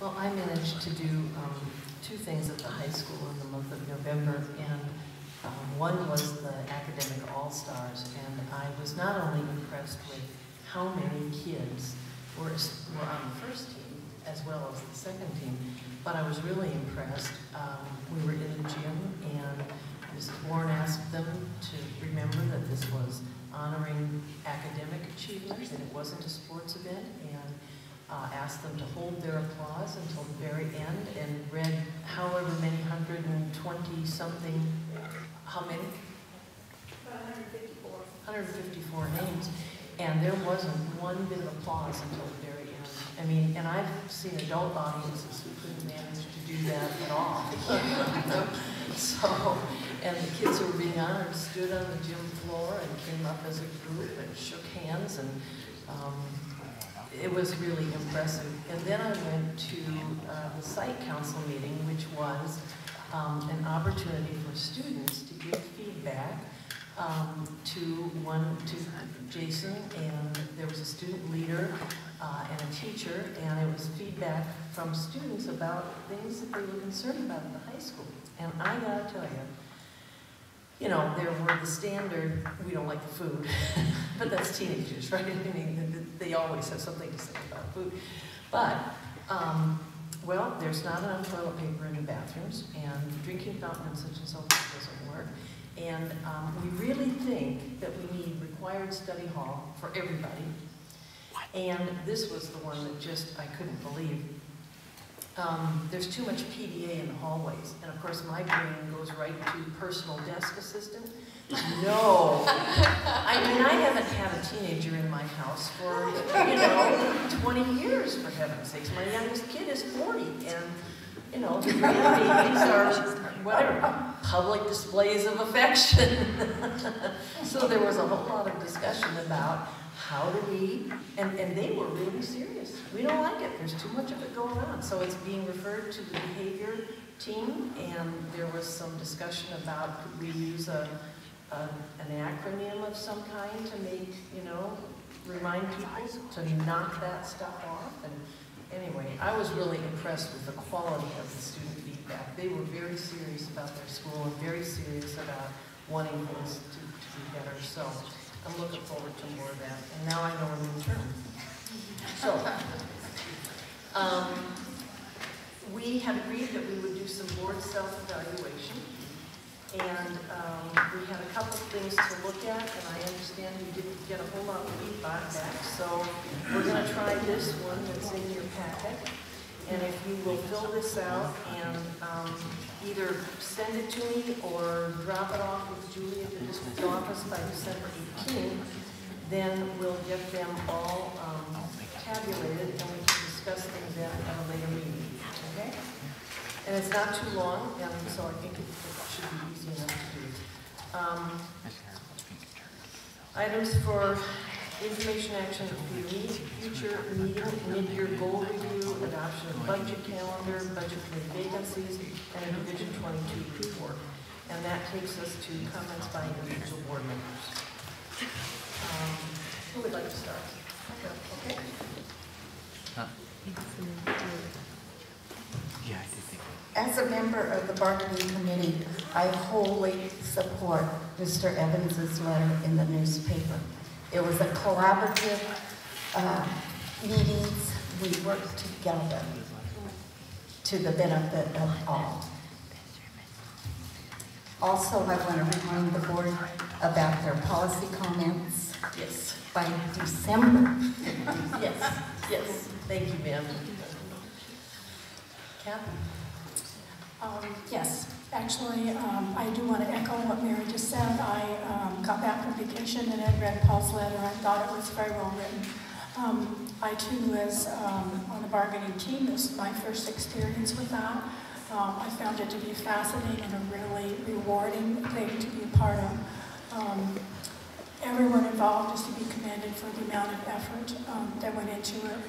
Well, I managed to do two things at the high school in the month of November, and one was the Academic All-Stars, and I was not only impressed with how many kids were on the first team as well as the second team, but I was really impressed. We were in a gym, and Mrs. Warren asked them to remember that this was honoring academic achievements and it wasn't a sports event, and asked them to hold their applause until the very end, and read however many 120 something, how many? 154. 154 names, and there wasn't one bit of applause until the very end. I mean, and I've seen adult audiences who couldn't manage to do that at all. So, and the kids who were being honored stood on the gym floor and came up as a group and shook hands, and it was really impressive. And then I went to the site council meeting, which was an opportunity for students to give feedback to Jason, and there was a student leader and a teacher, and it was feedback from students about things that they were concerned about at the high school. And I gotta tell you know, there were the standard, we don't like the food, but that's teenagers, right? I mean, they always have something to say about food. But, well, there's not enough toilet paper in the bathrooms, and drinking fountain and such and so forth doesn't work. And we really think that we need required study hall for everybody. And this was the one that just, I couldn't believe. There's too much PDA in the hallways, and of course my brain goes right to personal desk assistant. No, I mean, I haven't had a teenager in my house for, 20 years, for heaven's sakes. My youngest kid is 40, and, the grandbabies are, whatever, public displays of affection. So there was a whole lot of discussion about how do we, and they were really serious. We don't like it, there's too much of it going on. So it's being referred to the behavior team, and there was some discussion about could we use an acronym of some kind to make, remind people to knock that stuff off. And anyway, I was really impressed with the quality of the student feedback. They were very serious about their school and very serious about wanting things to be better. So I'm looking forward to more of that. And now I know a new term. So, we had agreed that we would do some board self-evaluation. And we had a couple things to look at, and I understand we didn't get a whole lot of feedback back. So we're going to try this one that's in your packet. And if you will fill this out and either send it to me or drop it off with Julie at the district office by December 18th, then we'll get them all tabulated, and we can discuss them then at a later meeting. Okay? And it's not too long, and so I think it should be easy enough to do. Items for information action, future meeting, mid-year goal review, adoption of budget calendar, budget committee vacancies, and a Division 22 report. And that takes us to comments by individual board members. Who would like to start? Okay. As a member of the bargaining committee, I wholly support Mr. Evans's letter in the newspaper. It was a collaborative meetings. We worked together to the benefit of all. Also, I want to remind the board about their policy comments. Yes. By December. Yes. Yes. Thank you, ma'am. Kathy? Yes, actually, I do want to echo what Mary just said. I got back from vacation and had read Paul's letter. I thought it was very well written. I too was on the bargaining team. This was my first experience with that. I found it to be fascinating and a really rewarding thing to be a part of. Everyone involved is to be commended for the amount of effort that went into it.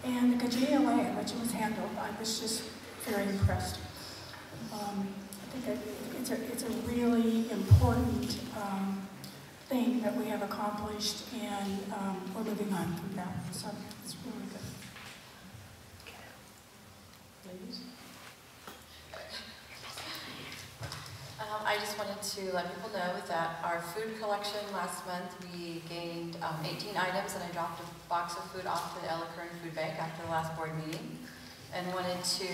And the congenial way in which it was handled, I was just very impressed. I think it's a really important thing that we have accomplished, and we're moving on from that. So it's really good. to let people know that our food collection last month, we gained 18 items, and I dropped a box of food off to the Ella Kern Food Bank after the last board meeting, and wanted to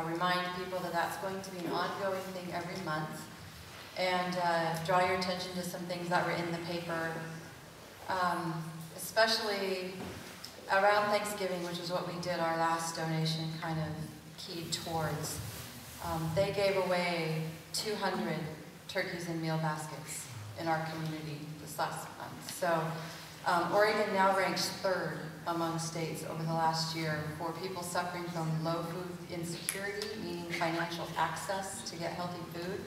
remind people that that's going to be an ongoing thing every month, and draw your attention to some things that were in the paper, especially around Thanksgiving, which is what we did our last donation kind of keyed towards. They gave away 200 turkeys and meal baskets in our community this last month. So Oregon now ranks 3rd among states over the last year for people suffering from low food insecurity, meaning financial access to get healthy food.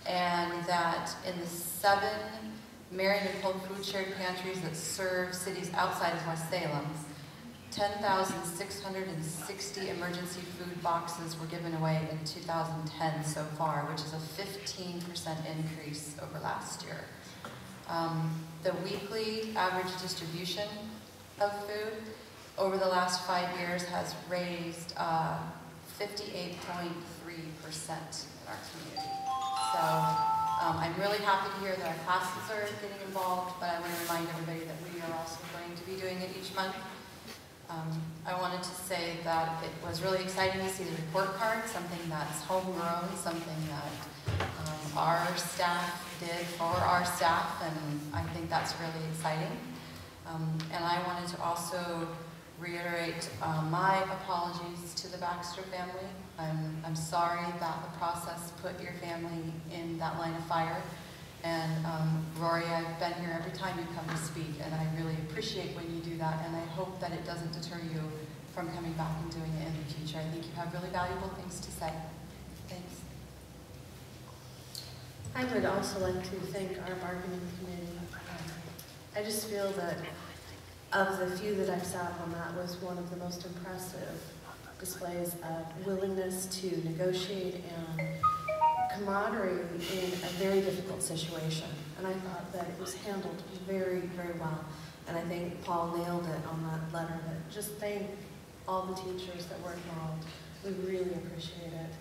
And that in the 7 Marion and Polk food shared pantries that serve cities outside of West Salem, 10,660 emergency food boxes were given away in 2010 so far, which is a 15% increase over last year. The weekly average distribution of food over the last 5 years has raised 58.3% in our community. So I'm really happy to hear that our classes are getting involved, but I want to remind everybody that we are also going to be doing it each month. I wanted to say that it was really exciting to see the report card, something that's homegrown, something that our staff did for our staff, and I think that's really exciting. And I wanted to also reiterate my apologies to the Baxter family. I'm sorry that the process put your family in that line of fire. And Rory, I've been here every time you come to speak, and I really appreciate when you do that, and I hope that it doesn't deter you from coming back and doing it in the future. I think you have really valuable things to say. Thanks. I would also like to thank our bargaining committee. I just feel that of the few that I've sat on, that was one of the most impressive displays of willingness to negotiate and camaraderie in a very difficult situation. And I thought that it was handled very, very well. And I think Paul nailed it on that letter, that just thank all the teachers that were involved. We really appreciate it.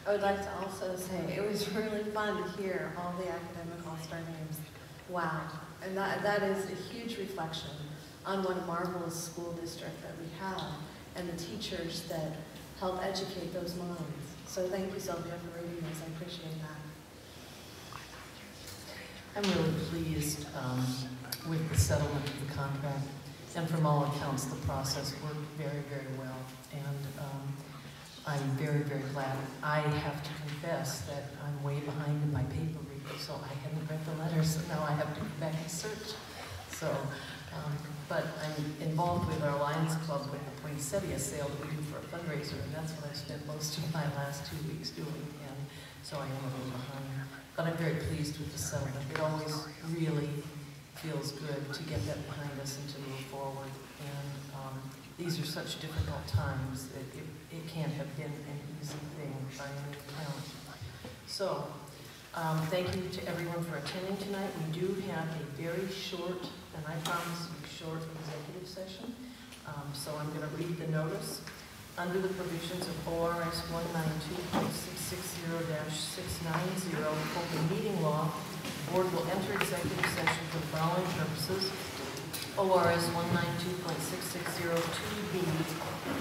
I would like to also say it was really fun to hear all the academic all-star names. Wow. And that is a huge reflection on what a marvelous school district that we have and the teachers that help educate those minds. So thank you, Sylvia, for reading this. I appreciate that. I'm really pleased with the settlement of the contract. And from all accounts, the process worked very, very well. And I'm very, very glad. I have to confess that I'm way behind in my paper reading, so I haven't read the letters, so now I have to go back and search. So, but I'm involved with our Lions Club with the poinsettia sale that we do for a fundraiser, and that's what I've spent most of my last 2 weeks doing, and so I am a little behind. But I'm very pleased with the settlement. It always really feels good to get that behind us and to move forward. And these are such difficult times that it can't have been an easy thing by any account. So, thank you to everyone for attending tonight. We do have a very short, and I promise you, short executive session. So I'm going to read the notice. Under the provisions of ORS 192.660-690, open meeting law, the board will enter executive session for the following purposes. ORS 192.660-2B,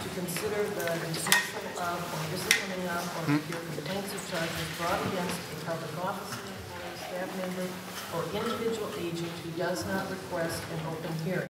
to consider the dismissal of or disciplining of or secure complaints or charges brought against a public officer, employee, staff member, or individual agent who does not request an open hearing.